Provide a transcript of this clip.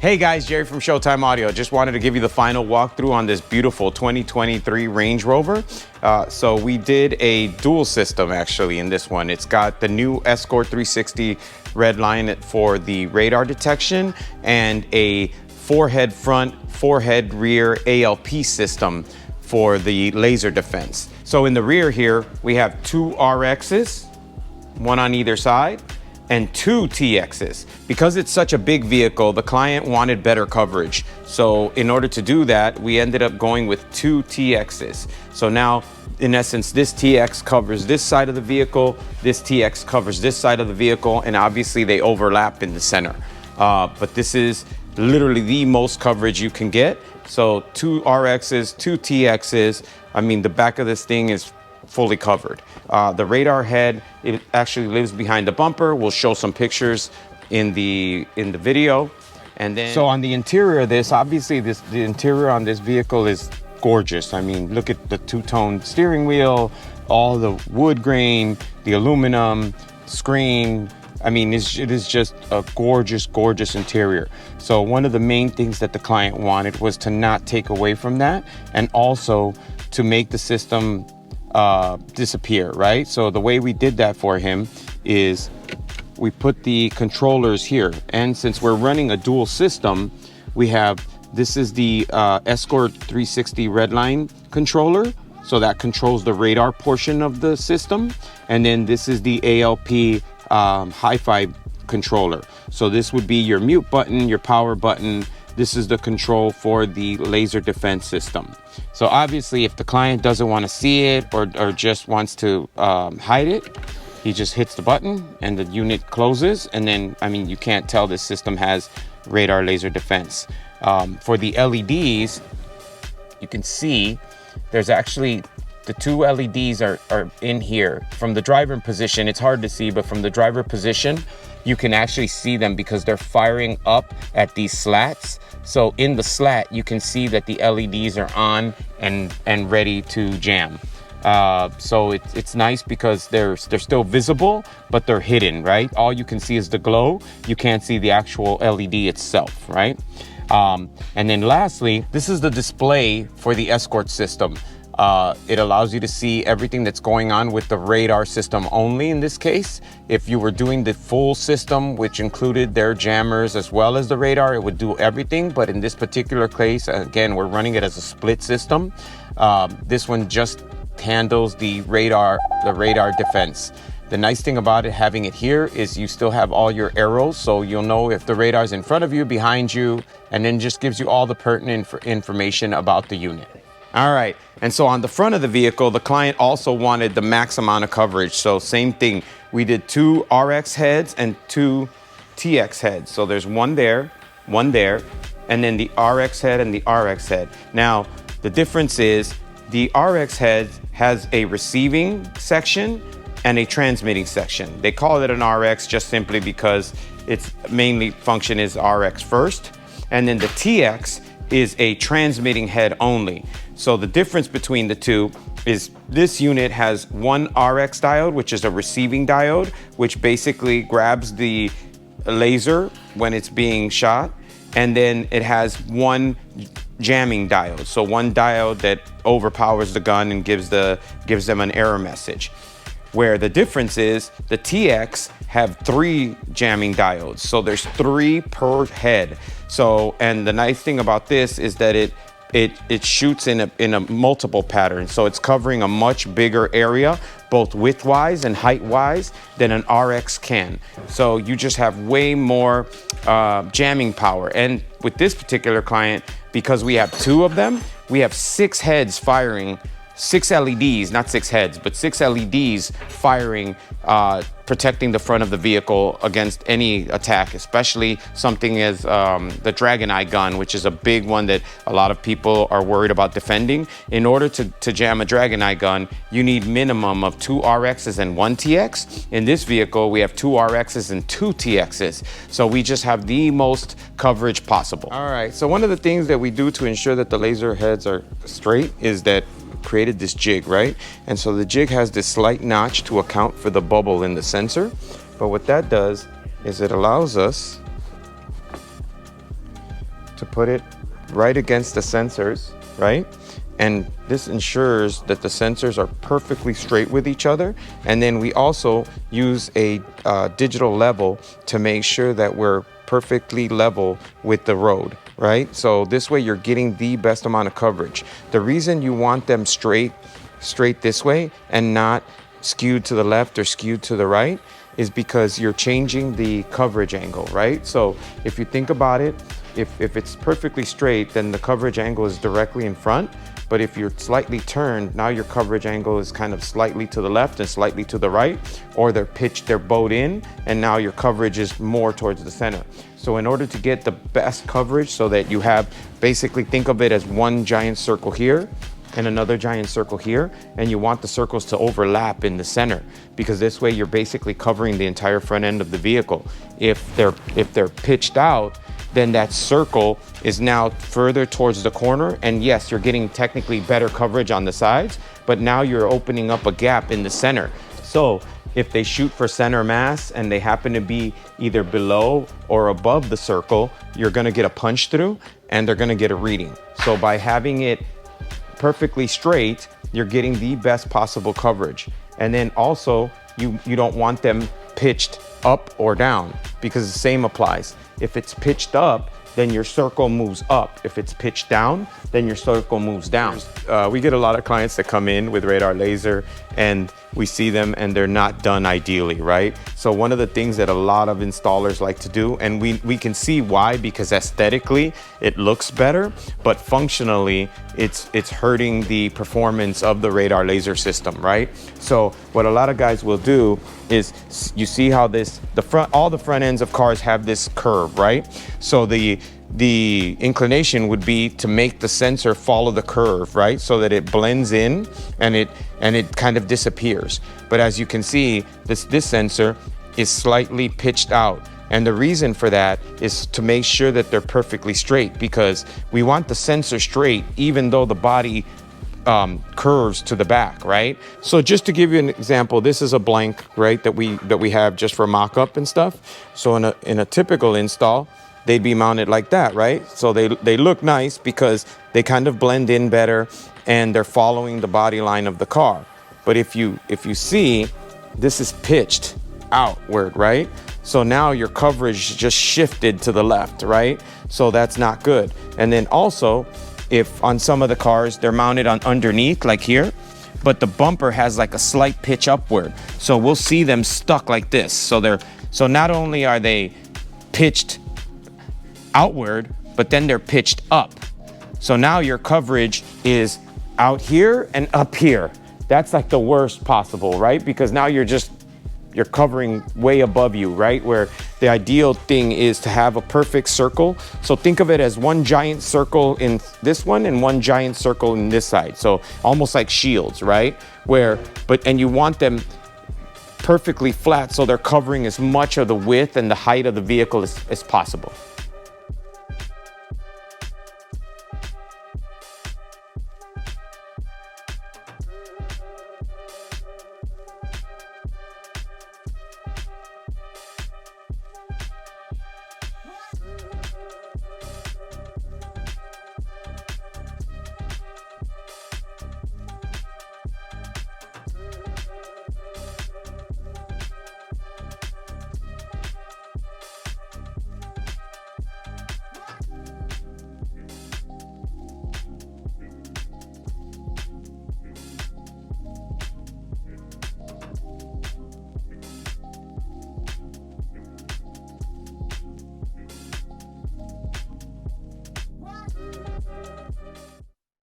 Hey guys, Jerry from Showtime Audio. Just wanted to give you the final walkthrough on this beautiful 2023 Range Rover. So we did a dual system actually in this one. It's got the new Escort 360 red line for the radar detection and a 4-head front, 4-head rear ALP system for the laser defense. So in the rear here, we have 2 RXs, one on either side, and 2 TXs. Because it's such a big vehicle, the client wanted better coverage. So in order to do that, we ended up going with 2 TXs. So now, in essence, this TX covers this side of the vehicle, this TX covers this side of the vehicle, and obviously they overlap in the center. But this is literally the most coverage you can get. So 2 RXs, 2 TXs. I mean, the back of this thing is fully covered. The radar head, it actually lives behind the bumper. We'll show some pictures in the video. And then, so on the interior of this, obviously the interior on this vehicle is gorgeous. I mean, look at the two-tone steering wheel, all the wood grain, the aluminum, screen. I mean, it is just a gorgeous, gorgeous interior. So one of the main things that the client wanted was to not take away from that, and also to make the system disappear, right? So the way we did that for him is we put the controllers here. And since we're running a dual system, we have, this is the Escort 360 redline controller. So that controls the radar portion of the system. And then this is the ALP hi-fi controller. So this would be your mute button, your power button. This is the control for the laser defense system. So obviously, if the client doesn't want to see it or just wants to hide it, he just hits the button and the unit closes. And then, I mean, you can't tell this system has radar laser defense. For the LEDs, you can see there's actually the 2 LEDs are in here. From the driver position, it's hard to see, but from the driver position, you can actually see them because they're firing up at these slats. So in the slat, you can see that the LEDs are on and ready to jam. So it's nice because they're still visible, but they're hidden, right? All you can see is the glow. You can't see the actual LED itself, right? And then lastly, this is the display for the Escort system. It allows you to see everything that's going on with the radar system only in this case. If you were doing the full system, which included their jammers as well as the radar, it would do everything. But in this particular case, again, we're running it as a split system. This one just handles the radar defense. The nice thing about it, having it here, is you still have all your arrows, so you'll know if the radar's in front of you, behind you, and then just gives you all the pertinent information about the unit. All right, and so on the front of the vehicle, the client also wanted the max amount of coverage. So same thing, we did 2 RX heads and 2 TX heads. So there's one there, and then the RX head and the RX head. Now, the difference is the RX head has a receiving section and a transmitting section. They call it an RX just simply because its mainly function is RX first. And then the TX is a transmitting head only. So the difference between the two is this unit has 1 RX diode, which is a receiving diode, which basically grabs the laser when it's being shot. And then it has 1 jamming diode. So 1 diode that overpowers the gun and gives them an error message. Where the difference is the TX have 3 jamming diodes. So there's 3 per head. So, and the nice thing about this is that it shoots in a multiple pattern. So it's covering a much bigger area, both width-wise and height-wise, than an RX can. So you just have way more jamming power. And with this particular client, because we have 2 of them, we have 6 heads firing, 6 LEDs, not 6 heads, but 6 LEDs firing, protecting the front of the vehicle against any attack, especially something as the Dragon Eye gun, which is a big one that a lot of people are worried about defending. In order to jam a Dragon Eye gun, you need minimum of 2 RXs and 1 TX. In this vehicle, we have 2 RXs and 2 TXs. So we just have the most coverage possible. All right, so one of the things that we do to ensure that the laser heads are straight is that created this jig, right? And so the jig has this slight notch to account for the bubble in the sensor. But what that does is it allows us put it right against the sensors, right? And this ensures that the sensors are perfectly straight with each other. And then we also use a digital level to make sure that we're perfectly level with the road, right? So this way you're getting the best amount of coverage. The reason you want them straight this way and not skewed to the left or skewed to the right is because you're changing the coverage angle, right? So if you think about it, if it's perfectly straight, then the coverage angle is directly in front. But if you're slightly turned, now your coverage angle is kind of slightly to the left and slightly to the right, or they're bowed in, and now your coverage is more towards the center. So in order to get the best coverage so that you have, basically think of it as one giant circle here and another giant circle here, and you want the circles to overlap in the center, because this way you're basically covering the entire front end of the vehicle. If they're pitched out, then that circle is now further towards the corner. And yes, you're getting technically better coverage on the sides, but now you're opening up a gap in the center. So if they shoot for center mass and they happen to be either below or above the circle, you're gonna get a punch through and they're gonna get a reading. So by having it perfectly straight, you're getting the best possible coverage. And then also, you don't want them pitched up or down, because the same applies. If it's pitched up, then your circle moves up. If it's pitched down, then your circle moves down. We get a lot of clients that come in with radar laser and we see them and they're not done ideally, right? So one of the things that a lot of installers like to do, and we can see why, because aesthetically it looks better, but functionally it's hurting the performance of the radar laser system, right? So what a lot of guys will do is, you see how all the front ends of cars have this curve, right? So the inclination would be to make the sensor follow the curve, right? So that it blends in and it kind of disappears. But as you can see, this sensor is slightly pitched out. And the reason for that is to make sure that they're perfectly straight, because we want the sensor straight even though the body curves to the back, right? So just to give you an example, this is a blank, right, that we have just for mock-up and stuff. So in a typical install, they'd be mounted like that, right? So they look nice because they kind of blend in better and they're following the body line of the car. But if you see, this is pitched outward, right? So now your coverage just shifted to the left, right? So that's not good. And then also, if on some of the cars, they're mounted on underneath, like here, but the bumper has like a slight pitch upward. So we'll see them stuck like this. So not only are they pitched outward, but then they're pitched up. So now your coverage is out here and up here. That's like the worst possible, right? Because now you're covering way above you, right? Where the ideal thing is to have a perfect circle. So think of it as one giant circle in this one and one giant circle in this side. So almost like shields, right? And you want them perfectly flat so they're covering as much of the width and the height of the vehicle as possible.